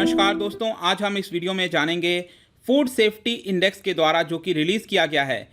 नमस्कार दोस्तों, आज हम इस वीडियो में जानेंगे फूड सेफ्टी इंडेक्स के द्वारा जो कि रिलीज़ किया गया है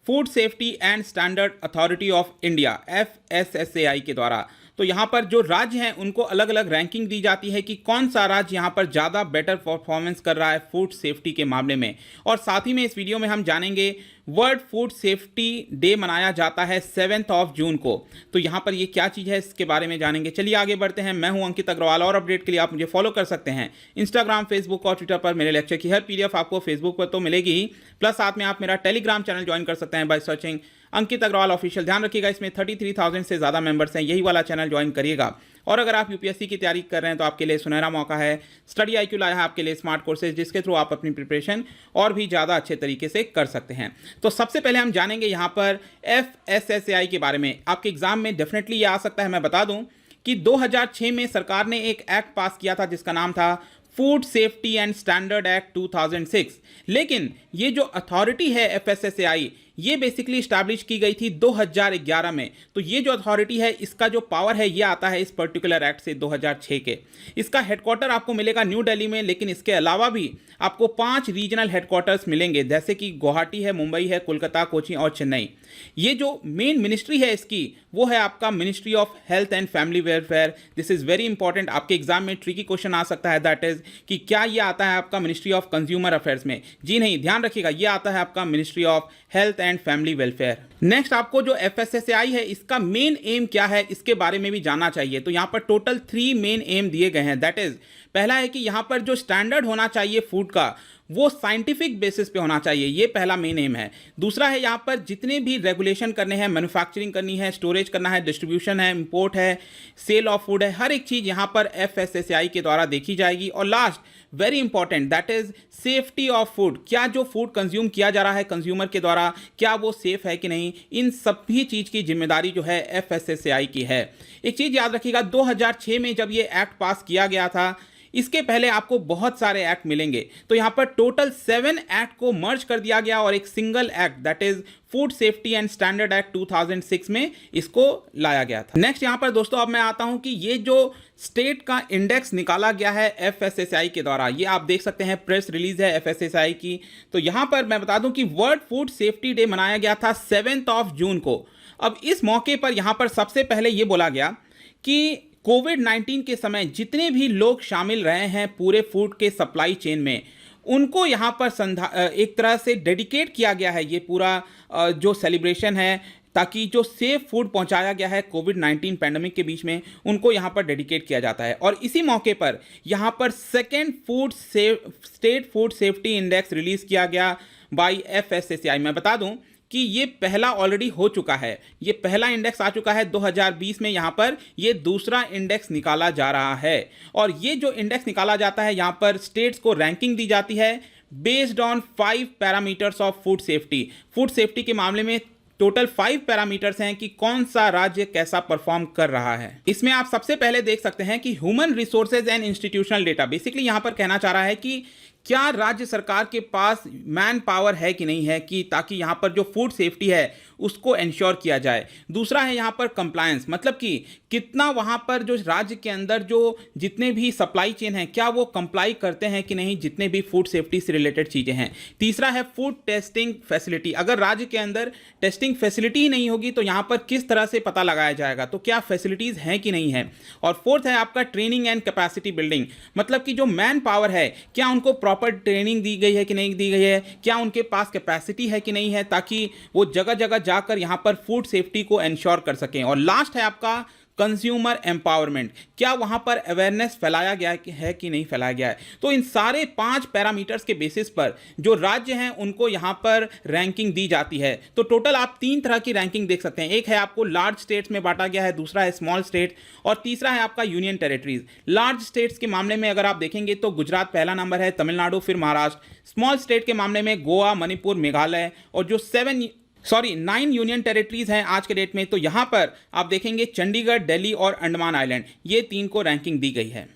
food safety and standard authority of India FSSAI के द्वारा। तो यहाँ पर जो राज्य हैं उनको अलग अलग रैंकिंग दी जाती है कि कौन सा राज्य यहाँ पर ज़्यादा बेटर परफॉर्मेंस कर रहा है फूड सेफ्टी के मामले में। और साथ ही में इस वीडियो में हम जानेंगे वर्ल्ड फूड सेफ्टी डे मनाया जाता है 7 जून को। तो यहाँ पर ये क्या चीज़ है इसके बारे में जानेंगे। चलिए आगे बढ़ते हैं। मैं हूँ अंकित अग्रवाल और अपडेट के लिए आप मुझे फॉलो कर सकते हैं इंस्टाग्राम, फेसबुक और ट्विटर पर। मेरे लेक्चर की हर PDF आपको फेसबुक पर तो मिलेगी ही, प्लस साथ में आप मेरा टेलीग्राम चैनल ज्वाइन कर सकते हैं by searching Ankit Agarwal official. ध्यान रखिएगा इसमें 33,000 से ज़्यादा मेंबर्स हैं, यही वाला चैनल ज्वाइन करिएगा। और अगर आप UPSC की तैयारी कर रहे हैं तो आपके लिए सुनहरा मौका है। स्टडी IQ लाया है आपके लिए स्मार्ट कोर्सेज, जिसके थ्रू आप अपनी प्रिपरेशन और भी ज़्यादा अच्छे तरीके से कर सकते हैं। तो सबसे पहले हम जानेंगे यहाँ पर FSSAI के बारे में। आपके एग्जाम में डेफिनेटली ये आ सकता है। मैं बता दूँ कि 2006 में सरकार ने एक एक्ट पास किया था जिसका नाम था food safety and standard act 2006। लेकिन ये जो अथॉरिटी है FSSAI, ये बेसिकली इस्टेब्लिश की गई थी 2011 में। तो ये जो अथॉरिटी है इसका जो पावर है ये आता है इस पर्टिकुलर एक्ट से 2006 के। इसका हेडक्वार्टर आपको मिलेगा न्यू दिल्ली में, लेकिन इसके अलावा भी आपको 5 रीजनल हेडक्वार्टर्स मिलेंगे, जैसे कि गुवाहाटी है, मुंबई है, कोलकाता, कोची और चेन्नई। ये जो मेन मिनिस्ट्री है इसकी वो है आपका ministry of health and family welfare. This is very important. आपके एग्जाम में ट्रिकी क्वेश्चन आ सकता है, दैट इज कि क्या ये आता है आपका मिनिस्ट्री ऑफ कंज्यूमर अफेयर्स में। जी नहीं, ध्यान रखिएगा, ये आता है आपका ministry of health and family welfare. Next आपको जो FSSAI है इसका मेन एम क्या है इसके बारे में भी जानना चाहिए। तो यहाँ पर टोटल 3 मेन एम दिए गए हैं। दैट इज, पहला है कि यहाँ पर जो स्टैंडर्ड होना चाहिए फूड का वो साइंटिफिक बेसिस पे होना चाहिए, ये पहला मेन एम है। दूसरा है यहाँ पर जितने भी रेगुलेशन करने हैं, मैन्युफैक्चरिंग करनी है, स्टोरेज करना है, डिस्ट्रीब्यूशन है, इंपोर्ट है, सेल ऑफ फूड है, हर एक चीज़ यहाँ पर FSSAI के द्वारा देखी जाएगी। और last very important, that is safety of food. क्या जो फूड कंज्यूम किया जा रहा है कंज्यूमर के द्वारा, क्या वो सेफ है कि नहीं, इन सभी चीज़ की जिम्मेदारी जो है FSSAI की है। एक चीज़ याद रखिएगा, 2006 में जब ये एक्ट पास किया गया था, इसके पहले आपको बहुत सारे एक्ट मिलेंगे। तो यहाँ पर टोटल 7 एक्ट को मर्ज कर दिया गया और एक single act, that is food safety and standard act 2006 में इसको लाया गया था। नेक्स्ट यहाँ पर दोस्तों अब मैं आता हूँ कि ये जो स्टेट का इंडेक्स निकाला गया है FSSAI के द्वारा, ये आप देख सकते हैं, प्रेस रिलीज है FSSAI की। तो यहाँ पर मैं बता दूं कि वर्ल्ड फूड सेफ्टी डे मनाया गया था 7 जून को। अब इस मौके पर यहाँ पर सबसे पहले ये बोला गया कि कोविड-19 के समय जितने भी लोग शामिल रहे हैं पूरे फूड के सप्लाई चेन में, उनको यहाँ पर एक तरह से डेडिकेट किया गया है ये पूरा जो सेलिब्रेशन है, ताकि जो सेफ फूड पहुंचाया गया है कोविड-19 पैंडमिक के बीच में, उनको यहाँ पर डेडिकेट किया जाता है। और इसी मौके पर यहाँ पर state food safety index release किया गया बाय FSSAI। मैं बता दूं कि ये पहला ऑलरेडी हो चुका है, ये पहला इंडेक्स आ चुका है 2020 में। यहाँ पर ये दूसरा इंडेक्स निकाला जा रहा है। और ये जो इंडेक्स निकाला जाता है, यहाँ पर स्टेट्स को रैंकिंग दी जाती है based on 5 parameters of food safety. Food safety के मामले में टोटल 5 पैरामीटर्स हैं कि कौन सा राज्य कैसा परफॉर्म कर रहा है। इसमें आप सबसे पहले देख सकते हैं कि human resources and institutional data. Basically यहाँ पर कहना चाह रहा है कि क्या राज्य सरकार के पास मैन पावर है कि नहीं है, कि ताकि यहाँ पर जो फूड सेफ्टी है उसको इंश्योर किया जाए। दूसरा है यहाँ पर कंप्लायंस, मतलब कि कितना वहाँ पर जो राज्य के अंदर जो जितने भी सप्लाई चेन हैं क्या वो कंप्लाई करते हैं कि नहीं, जितने भी फूड सेफ्टी से रिलेटेड चीज़ें हैं। तीसरा है फूड टेस्टिंग फैसिलिटी। अगर राज्य के अंदर टेस्टिंग फैसिलिटी ही नहीं होगी तो यहाँ पर किस तरह से पता लगाया जाएगा, तो क्या फैसिलिटीज़ हैं कि नहीं है। और फोर्थ है आपका ट्रेनिंग एंड कैपेसिटी बिल्डिंग, मतलब कि जो मैन पावर है क्या उनको प्रॉपर ट्रेनिंग दी गई है कि नहीं दी गई है, क्या उनके पास कैपेसिटी है कि नहीं है, ताकि वो जगह जगह जाकर यहां पर फूड सेफ्टी को इंश्योर कर सकें। और लास्ट है आपका कंज्यूमर एम्पावरमेंट, क्या वहां पर अवेयरनेस फैलाया गया है कि नहीं फैलाया गया है। तो इन सारे 5 पैरामीटर्स के बेसिस पर जो राज्य हैं उनको यहां पर रैंकिंग दी जाती है। तो टोटल आप 3 तरह की रैंकिंग देख सकते हैं। एक है आपको लार्ज स्टेट्स में बांटा गया है, दूसरा है स्मॉल स्टेट, और तीसरा है आपका यूनियन टेरिटरीज। लार्ज स्टेट्स के मामले में अगर आप देखेंगे तो गुजरात पहला नंबर है, तमिलनाडु, फिर महाराष्ट्र। स्मॉल स्टेट के मामले में गोवा, मणिपुर, मेघालय, और जो 9 यूनियन टेरिटरीज हैं आज के डेट में, तो यहां पर आप देखेंगे चंडीगढ़, दिल्ली और अंडमान आइलैंड, ये 3 को रैंकिंग दी गई है।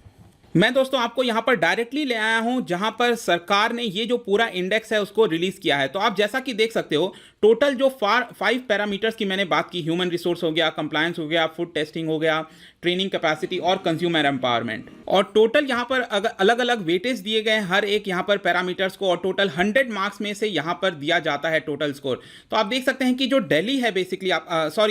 मैं दोस्तों आपको यहां पर डायरेक्टली ले आया हूं जहां पर सरकार ने ये जो पूरा इंडेक्स है उसको रिलीज किया है। तो आप जैसा कि देख सकते हो टोटल जो 5 पैरामीटर्स की मैंने बात की, ह्यूमन रिसोर्स हो गया, कंप्लायंस हो गया, फूड टेस्टिंग हो गया, ट्रेनिंग कैपेसिटी और कंज्यूमर एम्पावरमेंट, और टोटल यहाँ पर अलग अलग वेटेज दिए गए हैं हर एक यहाँ पर पैरामीटर्स को, और टोटल 100 मार्क्स में से यहाँ पर दिया जाता है टोटल स्कोर। तो आप देख सकते हैं कि जो दिल्ली है बेसिकली,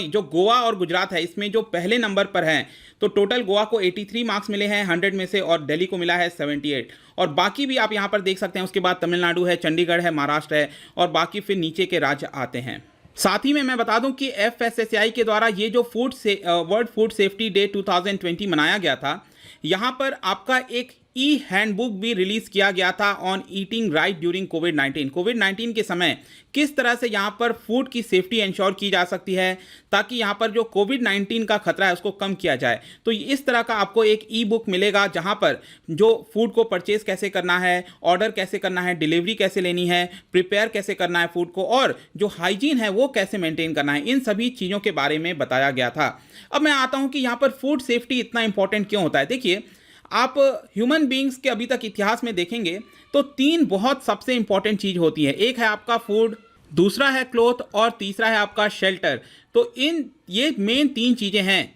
जो गोवा और गुजरात है, इसमें जो पहले नंबर पर हैं, तो टोटल गोवा को 83 मार्क्स मिले हैं 100 में से, और दिल्ली को मिला है 78, और बाकी भी आप यहाँ पर देख सकते हैं। उसके बाद तमिलनाडु है, चंडीगढ़ है, महाराष्ट्र है, और बाकी फिर नीचे के राज्य आते हैं। साथ ही में मैं बता दूं कि FSSAI के द्वारा ये जो वर्ल्ड फूड सेफ्टी डे 2020 मनाया गया था, यहाँ पर आपका एक हैंडबुक भी रिलीज किया गया था ऑन ईटिंग राइट ड्यूरिंग कोविड-19 के समय किस तरह से यहाँ पर फूड की सेफ्टी इंश्योर की जा सकती है, ताकि यहाँ पर जो कोविड-19 का खतरा है उसको कम किया जाए। तो इस तरह का आपको एक ई बुक मिलेगा जहाँ पर जो फूड को परचेज कैसे करना है, ऑर्डर कैसे करना है, डिलीवरी कैसे लेनी है, प्रिपेयर कैसे करना है फूड को, और जो हाइजीन है वो कैसे मेंटेन करना है, इन सभी चीज़ों के बारे में बताया गया था। अब मैं आता हूँ कि यहाँ पर फूड सेफ्टी इतना इंपॉर्टेंट क्यों होता है। देखिए, आप ह्यूमन बींग्स के अभी तक इतिहास में देखेंगे तो 3 बहुत सबसे इंपॉर्टेंट चीज़ होती है। एक है आपका फूड, दूसरा है क्लोथ, और तीसरा है आपका शेल्टर। तो ये मेन 3 चीज़ें हैं,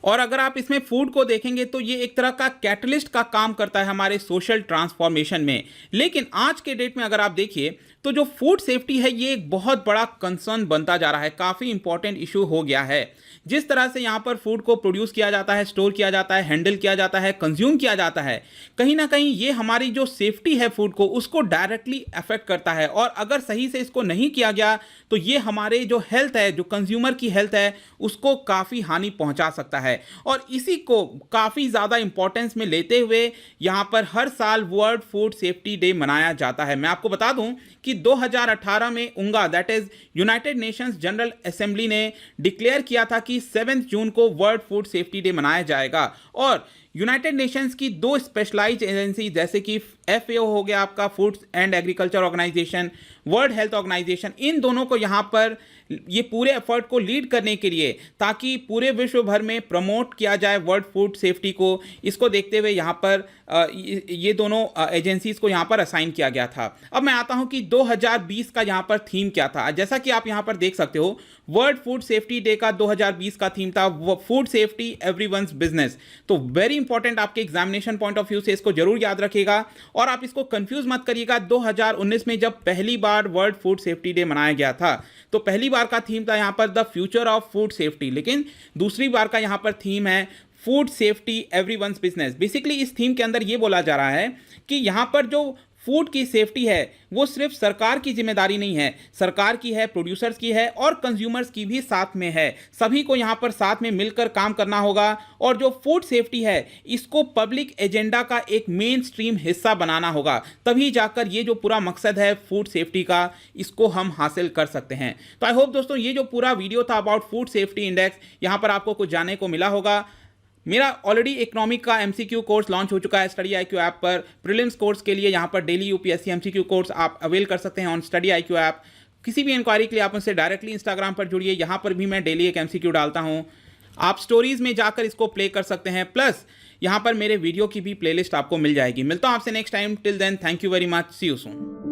और अगर आप इसमें फूड को देखेंगे तो ये एक तरह का कैटलिस्ट का काम करता है हमारे सोशल ट्रांसफॉर्मेशन में। लेकिन आज के डेट में अगर आप देखिए तो जो फूड सेफ्टी है ये एक बहुत बड़ा कंसर्न बनता जा रहा है, काफ़ी इंपॉर्टेंट इशू हो गया है। जिस तरह से यहाँ पर फूड को प्रोड्यूस किया जाता है, स्टोर किया जाता है, हैंडल किया जाता है, कंज्यूम किया जाता है, कहीं ना कहीं ये हमारी जो सेफ्टी है फूड को उसको डायरेक्टली अफेक्ट करता है, और अगर सही से इसको नहीं किया गया तो ये हमारे जो हेल्थ है, जो कंज्यूमर की हेल्थ है, उसको काफ़ी हानि पहुंचा सकता है। और इसी को काफ़ी ज़्यादा इंपॉर्टेंस में लेते हुए यहाँ पर हर साल वर्ल्ड फूड सेफ्टी डे मनाया जाता है। मैं आपको बता दूं कि 2018 में UNGA, that is United Nations general assembly ने डिक्लेयर किया था कि 7 जून को वर्ल्ड फूड सेफ्टी डे मनाया जाएगा, और यूनाइटेड नेशंस की 2 स्पेशलाइज्ड एजेंसी जैसे कि FAO हो गया आपका, food and agriculture organisation, world health organisation, इन दोनों को यहाँ पर ये पूरे एफर्ट को लीड करने के लिए, ताकि पूरे विश्व भर में प्रमोट किया जाए वर्ल्ड फूड सेफ्टी को, इसको देखते हुए यहाँ पर ये दोनों एजेंसीज को यहाँ पर असाइन किया गया था। अब मैं आता हूँ कि 2020 का यहाँ पर थीम क्या था। जैसा कि आप यहाँ पर देख सकते हो, वर्ल्ड फूड सेफ्टी डे का 2020 का थीम था फूड सेफ्टी एवरीवन्स बिजनेस। तो वेरी इंपॉर्टेंट, आपके एग्जामिनेशन पॉइंट ऑफ व्यू से इसको जरूर याद रखिएगा, और आप इसको कंफ्यूज मत करिएगा। 2019 में जब पहली बार वर्ल्ड फूड सेफ्टी डे मनाया गया था तो पहली बार का थीम था यहाँ पर the future of food safety, लेकिन दूसरी बार का यहाँ पर थीम है food safety everyone's business. Basically इस थीम के अंदर ये बोला जा रहा है कि यहाँ पर जो फूड की सेफ्टी है वो सिर्फ सरकार की जिम्मेदारी नहीं है, सरकार की है, प्रोड्यूसर्स की है, और कंज्यूमर्स की भी साथ में है। सभी को यहाँ पर साथ में मिलकर काम करना होगा, और जो फूड सेफ्टी है इसको पब्लिक एजेंडा का एक मेन स्ट्रीम हिस्सा बनाना होगा, तभी जाकर ये जो पूरा मकसद है फूड सेफ्टी का, इसको हम हासिल कर सकते हैं। तो आई होप दोस्तों ये जो पूरा वीडियो था अबाउट फूड सेफ्टी इंडेक्स, यहाँ पर आपको कुछ जानने को मिला होगा। मेरा ऑलरेडी इकोनॉमिक का MCQ कोर्स लॉन्च हो चुका है स्टडी IQ ऐप पर। प्रीलिम्स कोर्स के लिए यहाँ पर डेली UPSC MCQ कोर्स आप अवेल कर सकते हैं ऑन स्टडी IQ ऐप। किसी भी इंक्वायरी के लिए आप उनसे डायरेक्टली इंस्टाग्राम पर जुड़िए, यहाँ पर भी मैं डेली एक MCQ डालता हूँ। आप स्टोरीज में जाकर इसको प्ले कर सकते हैं, प्लस यहाँ पर मेरे वीडियो की भी प्लेलिस्ट आपको मिल जाएगी। मिलता हूँ आपसे next time, till then thank you very much, see you soon.